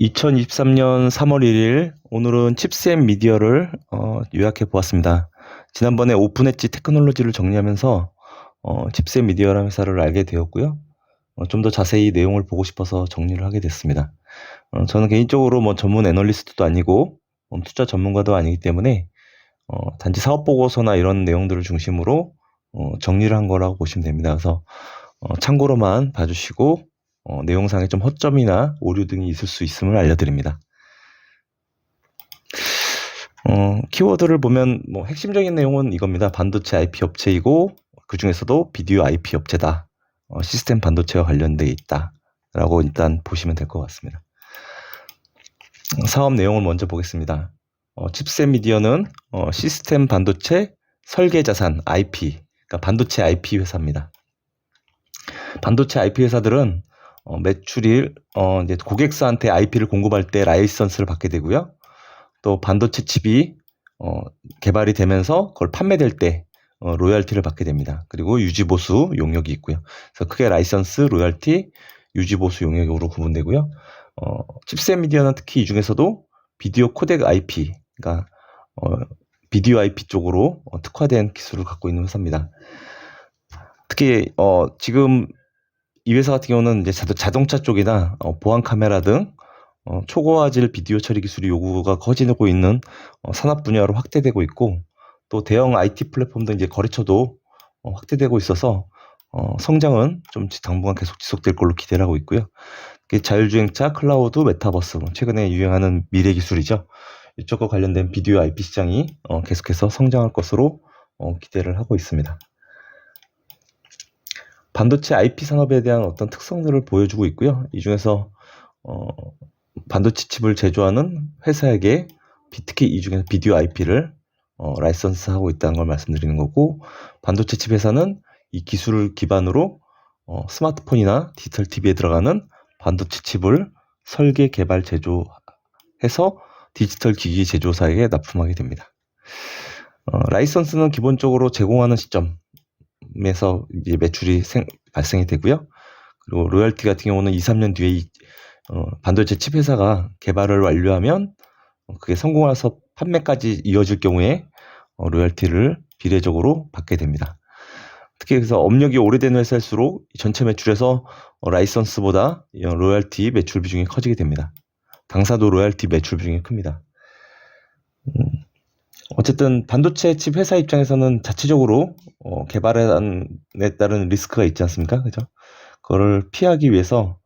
2023년 3월 1일 오늘은 칩셋 미디어를 요약해 보았습니다. 지난번에 오픈 엣지 테크놀로지를 정리하면서 칩셋 미디어라는 회사를 알게 되었고요. 좀 더 자세히 내용을 보고 싶어서 정리를 하게 됐습니다. 저는 개인적으로 뭐 전문 애널리스트도 아니고 투자 전문가도 아니기 때문에 단지 사업 보고서나 이런 내용들을 중심으로 정리를 한 거라고 보시면 됩니다. 그래서 참고로만 봐주시고 내용상에 좀 허점이나 오류 등이 있을 수 있음을 알려드립니다. 키워드를 보면 뭐 핵심적인 내용은 이겁니다. 반도체 IP 업체이고 그 중에서도 비디오 IP 업체다. 시스템 반도체와 관련되어 있다라고 일단 보시면 될 것 같습니다. 사업 내용을 먼저 보겠습니다. 칩셋 미디어는 시스템 반도체 설계 자산 IP, 그러니까 반도체 IP 회사입니다. 반도체 IP 회사들은 매출이 이제 고객사한테 IP를 공급할 때 라이선스를 받게 되고요. 또 반도체 칩이 개발이 되면서 그걸 판매될 때 로열티를 받게 됩니다. 그리고 유지보수 용역이 있고요. 그래서 크게 라이선스, 로열티, 유지보수 용역으로 구분되고요. 칩셋 미디어는 특히 이 중에서도 비디오 코덱 IP, 그러니까 비디오 IP 쪽으로 특화된 기술을 갖고 있는 회사입니다. 특히 지금 이 회사 같은 경우는 이제 자동차 쪽이나 보안 카메라 등 초고화질 비디오 처리 기술이 요구가 커지고 있는 산업 분야로 확대되고 있고, 또 대형 IT 플랫폼 등 이제 거래처도 확대되고 있어서 성장은 좀 당분간 계속 지속될 걸로 기대를 하고 있고요. 자율주행차, 클라우드, 메타버스, 최근에 유행하는 미래 기술이죠. 이쪽과 관련된 비디오 IP 시장이 계속해서 성장할 것으로 기대를 하고 있습니다. 반도체 IP 산업에 대한 어떤 특성들을 보여주고 있고요. 이 중에서 반도체 칩을 제조하는 회사에게 특히 이 중에서 비디오 IP를 라이선스하고 있다는 걸 말씀드리는 거고, 반도체 칩 회사는 이 기술을 기반으로 스마트폰이나 디지털 TV에 들어가는 반도체 칩을 설계, 개발, 제조해서 디지털 기기 제조사에게 납품하게 됩니다. 라이선스는 기본적으로 제공하는 시점에서 이제 매출이 발생이 되고요. 그리고 로열티 같은 경우는 2, 3년 뒤에 반도체 칩 회사가 개발을 완료하면 그게 성공해서 판매까지 이어질 경우에 로열티를 비례적으로 받게 됩니다. 특히 그래서 업력이 오래된 회사일수록 전체 매출에서 라이선스보다 로열티 매출 비중이 커지게 됩니다. 당사도 로열티 매출 비중이 큽니다. 어쨌든 반도체 칩 회사 입장에서는 자체적으로 개발에 따른 리스크가 있지 않습니까? 그죠? 그거를 피하기 위해서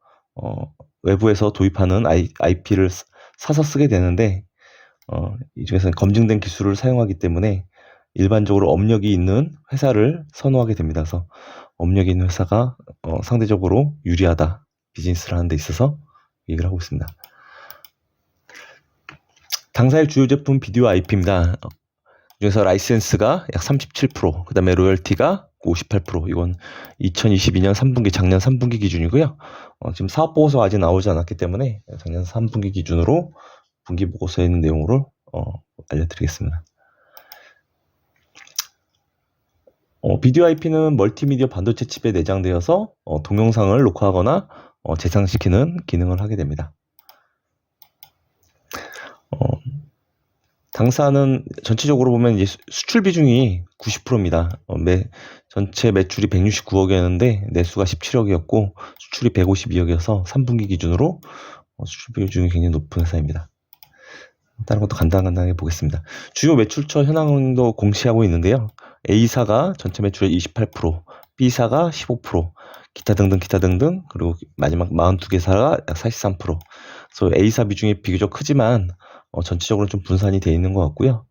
외부에서 도입하는 IP를 사서 쓰게 되는데, 이 중에서는 검증된 기술을 사용하기 때문에 일반적으로 업력이 있는 회사를 선호하게 됩니다. 그래서 업력이 있는 회사가 상대적으로 유리하다, 비즈니스를 하는 데 있어서 얘기를 하고 있습니다. 당사의 주요 제품 비디오 IP입니다. 그중에서 라이센스가 약 37%, 그 다음에 로열티가 58%, 이건 2022년 3분기, 작년 3분기 기준이고요. 지금 사업보고서가 아직 나오지 않았기 때문에 작년 3분기 기준으로 분기보고서에 있는 내용으로 알려드리겠습니다. 비디오 IP는 멀티미디어 반도체 칩에 내장되어서 동영상을 녹화하거나 재생시키는 기능을 하게 됩니다. 당사는 전체적으로 보면 이제 수출 비중이 90%입니다. 전체 매출이 169억이었는데 내수가 17억이었고 수출이 152억이어서 3분기 기준으로 수출 비중이 굉장히 높은 회사입니다. 다른 것도 간단하게 보겠습니다. 주요 매출처 현황도 공시하고 있는데요. A사가 전체 매출의 28%, B사가 15%, 기타 등등, 그리고 마지막 42개사가 약 43%. 그래서 A사 비중이 비교적 크지만 전체적으로 좀 분산이 되어 있는 것 같고요.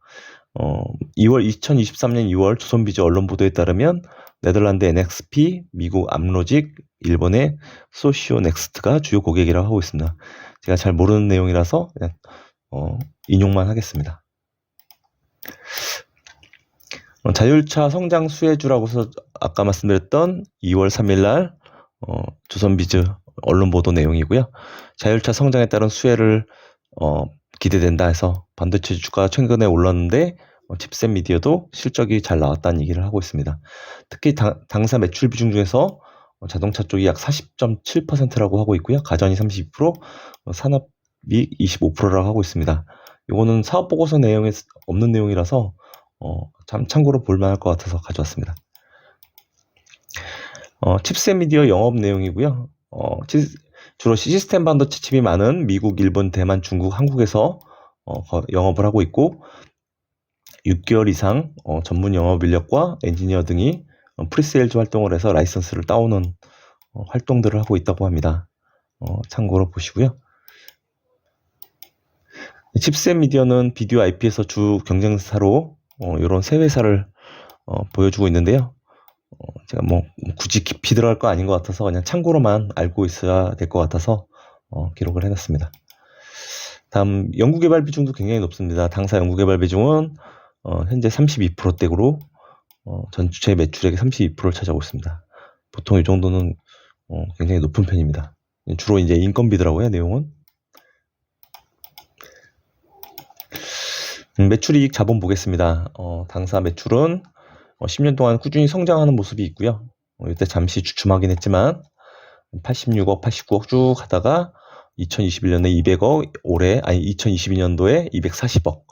2023년 2월 조선비즈 언론 보도에 따르면 네덜란드 NXP, 미국 암로직, 일본의 소시오넥스트가 주요 고객이라고 하고 있습니다. 제가 잘 모르는 내용이라서 그냥 인용만 하겠습니다. 자율차 성장 수혜주라고 해서 아까 말씀드렸던 2월 3일날 조선비즈 언론 보도 내용이고요. 자율차 성장에 따른 수혜를 기대된다 해서 반도체 주가가 최근에 올랐는데 칩셋 미디어도 실적이 잘 나왔다는 얘기를 하고 있습니다. 특히 당사 매출 비중 중에서 자동차 쪽이 약 40.7%라고 하고 있고요. 가전이 32%, 산업 미 25%라고 하고 있습니다. 이거는 사업 보고서 내용에 없는 내용이라서 참고로 볼만할 것 같아서 가져왔습니다. 칩셋 미디어 영업 내용이고요. 주로 시스템 반도체 칩이 많은 미국, 일본, 대만, 중국, 한국에서 영업을 하고 있고 6개월 이상 전문 영업 인력과 엔지니어 등이 프리세일즈 활동을 해서 라이선스를 따오는 활동들을 하고 있다고 합니다. 참고로 보시고요. 칩셋 미디어는 비디오 IP에서 주 경쟁사로 이런 세 회사를 보여주고 있는데요. 제가 뭐 굳이 깊이 들어갈 거 아닌 것 같아서 그냥 참고로만 알고 있어야 될 것 같아서 기록을 해놨습니다. 다음 연구개발 비중도 굉장히 높습니다. 당사 연구개발 비중은 현재 32%대로 전체 매출액의 32%를 차지하고 있습니다. 보통 이 정도는 굉장히 높은 편입니다. 주로 이제 인건비더라고요, 내용은. 매출이익 자본 보겠습니다. 당사 매출은 10년 동안 꾸준히 성장하는 모습이 있고요. 이때 잠시 주춤하긴 했지만 86억, 89억 쭉 하다가 2021년에 200억, 2022년도에 240억.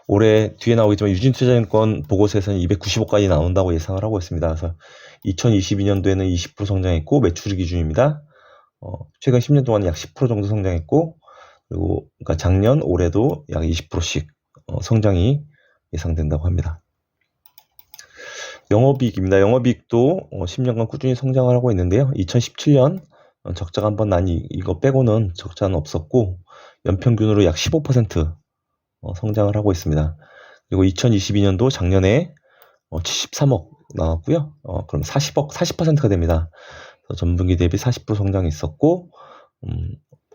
올해 뒤에 나오겠지만 유진투자증권 보고서에서는 290억까지 나온다고 예상을 하고 있습니다. 그래서 2022년도에는 20% 성장했고 매출 기준입니다. 최근 10년 동안 약 10% 정도 성장했고 그리고 그러니까 작년, 올해도 약 20%씩 성장이 예상된다고 합니다. 영업이익입니다. 영업이익도 10년간 꾸준히 성장을 하고 있는데요. 2017년 적자가 한번 나니 이거 빼고는 적자는 없었고 연평균으로 약 15% 성장을 하고 있습니다. 그리고 2022년도 작년에 73억 나왔고요. 그럼 40%가 됩니다. 전분기 대비 40% 성장이 있었고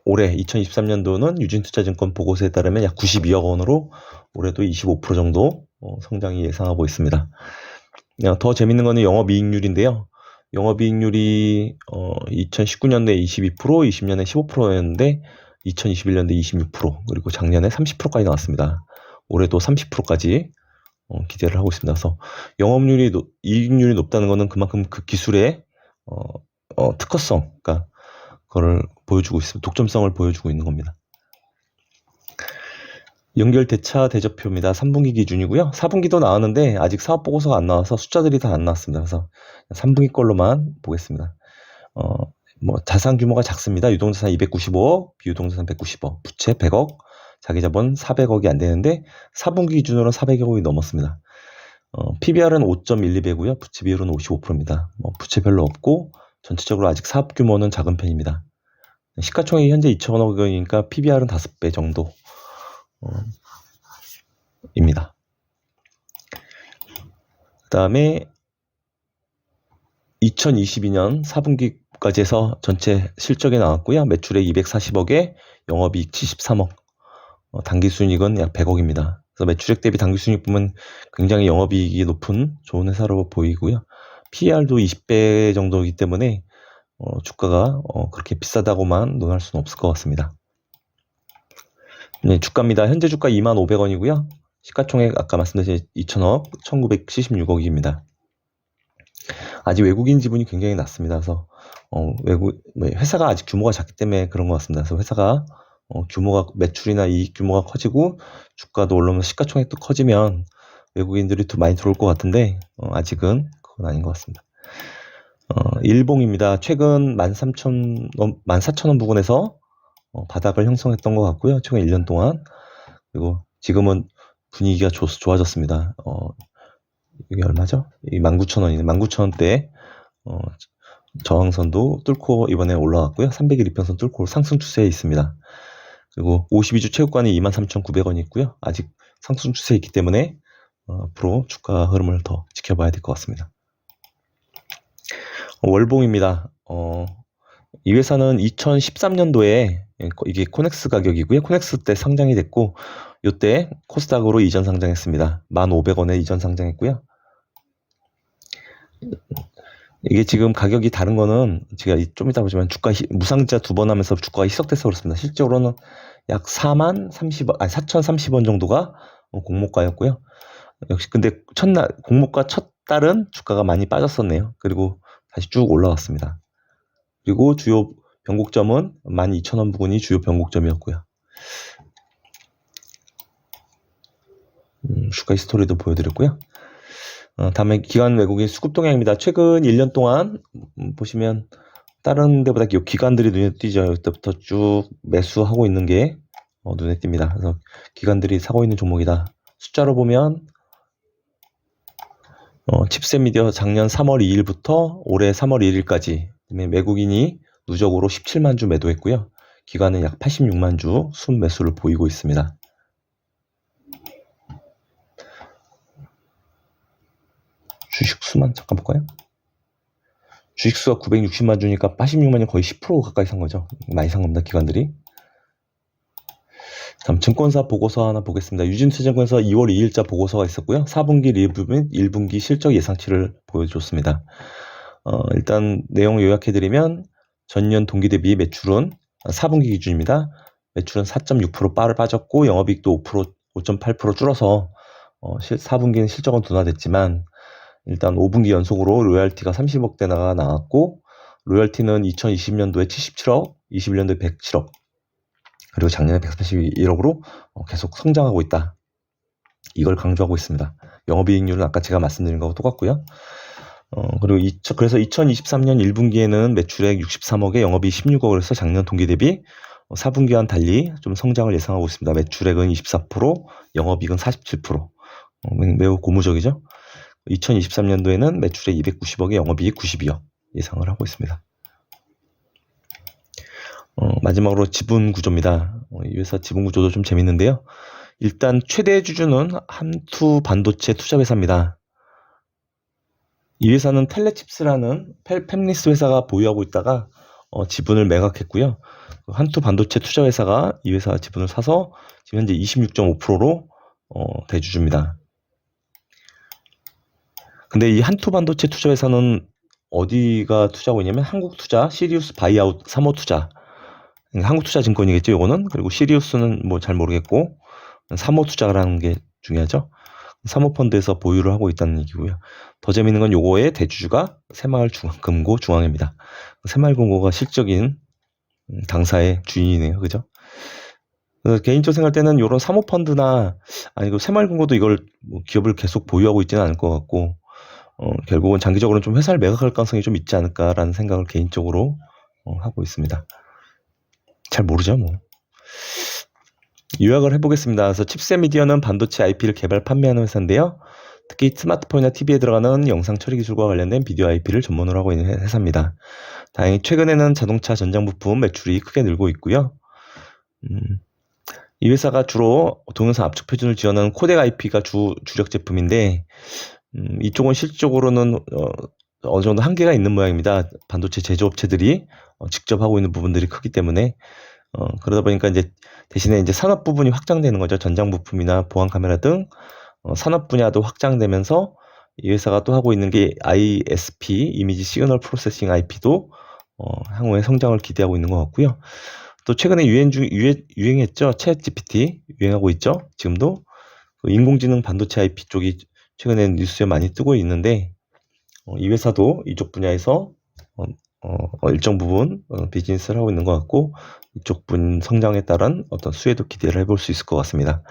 올해 2023년도는 유진투자증권 보고서에 따르면 약 92억 원으로 올해도 25% 정도 성장이 예상하고 있습니다. 더 재밌는 거는 영업이익률인데요. 영업이익률이 2019년도에 22%, 20년에 15%였는데 2021년도에 26%, 그리고 작년에 30%까지 나왔습니다. 올해도 30%까지 기대를 하고 있습니다. 그래서 이익률이 높다는 것은 그만큼 그 기술의 특허성, 그러니까 그걸 보여주고 있습니다. 독점성을 보여주고 있는 겁니다. 연결 대차 대조표입니다. 3분기 기준이고요. 4분기도 나왔는데 아직 사업 보고서가 안 나와서 숫자들이 다 안 나왔습니다. 그래서 3분기 걸로만 보겠습니다. 자산 규모가 작습니다. 유동자산 295억, 비유동자산 190억, 부채 100억, 자기자본 400억이 안 되는데 4분기 기준으로 400억이 넘었습니다. PBR은 5.12배고요. 부채 비율은 55%입니다. 부채 별로 없고 전체적으로 아직 사업 규모는 작은 편입니다. 시가총액이 현재 2천억 원이니까 PBR은 5배 정도 입니다. 그 다음에 2022년 4분기까지 해서 전체 실적이 나왔고요. 매출액 240억에 영업이익 73억, 당기순이익은 약 100억입니다. 그래서 매출액 대비 당기순이익 보면 굉장히 영업이익이 높은 좋은 회사로 보이고요. PER도 20배 정도이기 때문에 주가가 그렇게 비싸다고만 논할 수는 없을 것 같습니다. 네, 주가입니다. 현재 주가 25,500원이고요. 시가총액 아까 말씀드린 2천억, 1976억입니다. 아직 외국인 지분이 굉장히 낮습니다. 그래서 회사가 아직 규모가 작기 때문에 그런 것 같습니다. 그래서 회사가 규모가 매출이나 이익 규모가 커지고 주가도 올라오면서 시가총액도 커지면 외국인들이 더 많이 들어올 것 같은데 아직은 그건 아닌 것 같습니다. 일봉입니다. 최근 14,000원 부근에서 바닥을 형성했던 것 같고요. 최근 1년 동안. 그리고 지금은 분위기가 좋아졌습니다. 이게 얼마죠? 이 19,000원이네. 19,000원대 저항선도 뚫고 이번에 올라갔고요. 300일 이평선 뚫고 상승 추세에 있습니다. 그리고 52주 최고가는 23,900원이 있고요. 아직 상승 추세에 있기 때문에 앞으로 주가 흐름을 더 지켜봐야 될 것 같습니다. 월봉입니다. 이 회사는 2013년도에 이게 코넥스 가격이고요. 코넥스 때 상장이 됐고 이때 코스닥으로 이전 상장했습니다. 1,500원에 이전 상장했고요. 이게 지금 가격이 다른 거는 제가 좀 이따 보지만 무상자 2번 하면서 주가가 희석돼서 그렇습니다. 실제로는 약 4,030원 정도가 공모가였고요. 역시 근데 공모가 첫 달은 주가가 많이 빠졌었네요. 그리고 다시 쭉 올라왔습니다. 그리고 주요 변곡점은 12,000원 부근이 주요 변곡점이었고요. 주가 히스토리도 보여드렸고요. 다음에 기관 외국인 수급 동향입니다. 최근 1년 동안 보시면 다른 데보다 기관들이 눈에 띄죠. 이때부터 쭉 매수하고 있는 게 눈에 띕니다. 그래서 기관들이 사고 있는 종목이다. 숫자로 보면 칩셋 미디어 작년 3월 2일부터 올해 3월 1일까지 외국인이 누적으로 17만 주 매도했고요. 기관은 약 86만 주 순매수를 보이고 있습니다. 주식수만 잠깐 볼까요? 주식수가 960만 주니까 86만이 거의 10% 가까이 산 거죠. 많이 산 겁니다, 기관들이. 다음 증권사 보고서 하나 보겠습니다. 유진투자증권에서 2월 2일자 보고서가 있었고요. 4분기 리뷰 및 1분기 실적 예상치를 보여줬습니다. 일단 내용 요약해드리면 전년 동기 대비 매출은 4분기 기준입니다. 매출은 4.6% 빠졌고 영업이익도 5.8% 줄어서 4분기는 실적은 둔화됐지만 일단 5분기 연속으로 로열티가 30억대가 나왔고 로열티는 2020년도에 77억, 21년도에 107억 그리고 작년에 141억으로 계속 성장하고 있다. 이걸 강조하고 있습니다. 영업이익률은 아까 제가 말씀드린 거하고 똑같고요. 그리고 그래서 2023년 1분기에는 매출액 63억에 영업이익 16억을 해서 작년 동기 대비 4분기와는 달리 좀 성장을 예상하고 있습니다. 매출액은 24%, 영업이익은 47%. 매우 고무적이죠. 2023년도에는 매출액 290억에 영업이익 92억 예상을 하고 있습니다. 마지막으로 지분 구조입니다. 이 회사 지분 구조도 좀 재밌는데요. 일단 최대 주주는 한투 반도체 투자회사입니다. 이 회사는 텔레칩스라는 팹리스 회사가 보유하고 있다가 지분을 매각했고요. 한투 반도체 투자회사가 이 회사 지분을 사서 지금 현재 26.5%로 대주주입니다. 근데 이 한투 반도체 투자회사는 어디가 투자하고 있냐면 한국투자, 시리우스 바이아웃, 사모투자. 한국투자증권이겠죠, 요거는. 그리고 시리우스는 뭐 잘 모르겠고 사모투자라는 게 중요하죠. 사모펀드에서 보유를 하고 있다는 얘기고요. 더 재밌는 건 요거의 대주주가 새마을금고 중앙회입니다. 새마을금고가 실적인 당사의 주인이네요, 그죠? 개인적으로 생각할 때는 이런 사모펀드나 아니고 새마을금고도 이걸 기업을 계속 보유하고 있지는 않을 것 같고 결국은 장기적으로는 좀 회사를 매각할 가능성이 좀 있지 않을까라는 생각을 개인적으로 하고 있습니다. 잘 모르죠, 뭐. 요약을 해보겠습니다. 그래서 칩셋 미디어는 반도체 IP를 개발 판매하는 회사인데요. 특히 스마트폰이나 TV에 들어가는 영상 처리 기술과 관련된 비디오 IP를 전문으로 하고 있는 회사입니다. 다행히 최근에는 자동차 전장 부품 매출이 크게 늘고 있고요. 이 회사가 주로 동영상 압축 표준을 지원하는 코덱 IP가 주력 제품인데 이쪽은 실질적으로는 어느 정도 한계가 있는 모양입니다. 반도체 제조업체들이 직접 하고 있는 부분들이 크기 때문에 그러다 보니까 이제 대신에 이제 산업 부분이 확장되는 거죠. 전장 부품이나 보안 카메라 등 산업 분야도 확장되면서 이 회사가 또 하고 있는 게 ISP, 이미지 시그널 프로세싱 IP도 향후에 성장을 기대하고 있는 것 같고요. 또 최근에 유행했죠. 챗 GPT 유행하고 있죠. 지금도 인공지능 반도체 IP 쪽이 최근에 뉴스에 많이 뜨고 있는데 이 회사도 이쪽 분야에서 일정 부분 비즈니스를 하고 있는 것 같고 이쪽 분 성장에 따른 어떤 수혜도 기대를 해볼 수 있을 것 같습니다.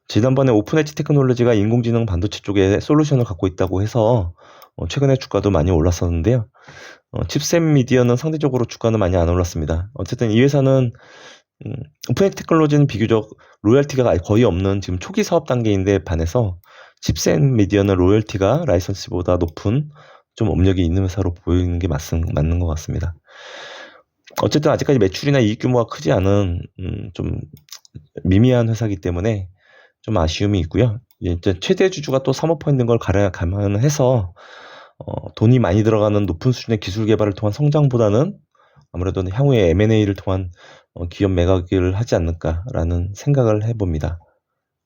지난번에 오픈엣지 테크놀로지가 인공지능 반도체 쪽에 솔루션을 갖고 있다고 해서 최근에 주가도 많이 올랐었는데요. 칩셋 미디어는 상대적으로 주가는 많이 안 올랐습니다. 어쨌든 이 회사는 오픈엣지 테크놀로지는 비교적 로열티가 거의 없는 지금 초기 사업 단계인데 반해서 칩셋 미디어는 로열티가 라이선스보다 높은 좀 업력이 있는 회사로 보이는 게 맞는 것 같습니다. 어쨌든 아직까지 매출이나 이익 규모가 크지 않은 좀 미미한 회사이기 때문에 좀 아쉬움이 있고요. 이제 최대 주주가 또 사모펀드인 걸 감안해서 돈이 많이 들어가는 높은 수준의 기술 개발을 통한 성장보다는 아무래도 향후에 M&A를 통한 기업 매각을 하지 않을까라는 생각을 해봅니다.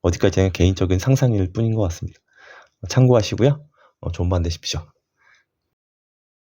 어디까지나 개인적인 상상일 뿐인 것 같습니다. 참고하시고요. 좋은 밤 되십시오.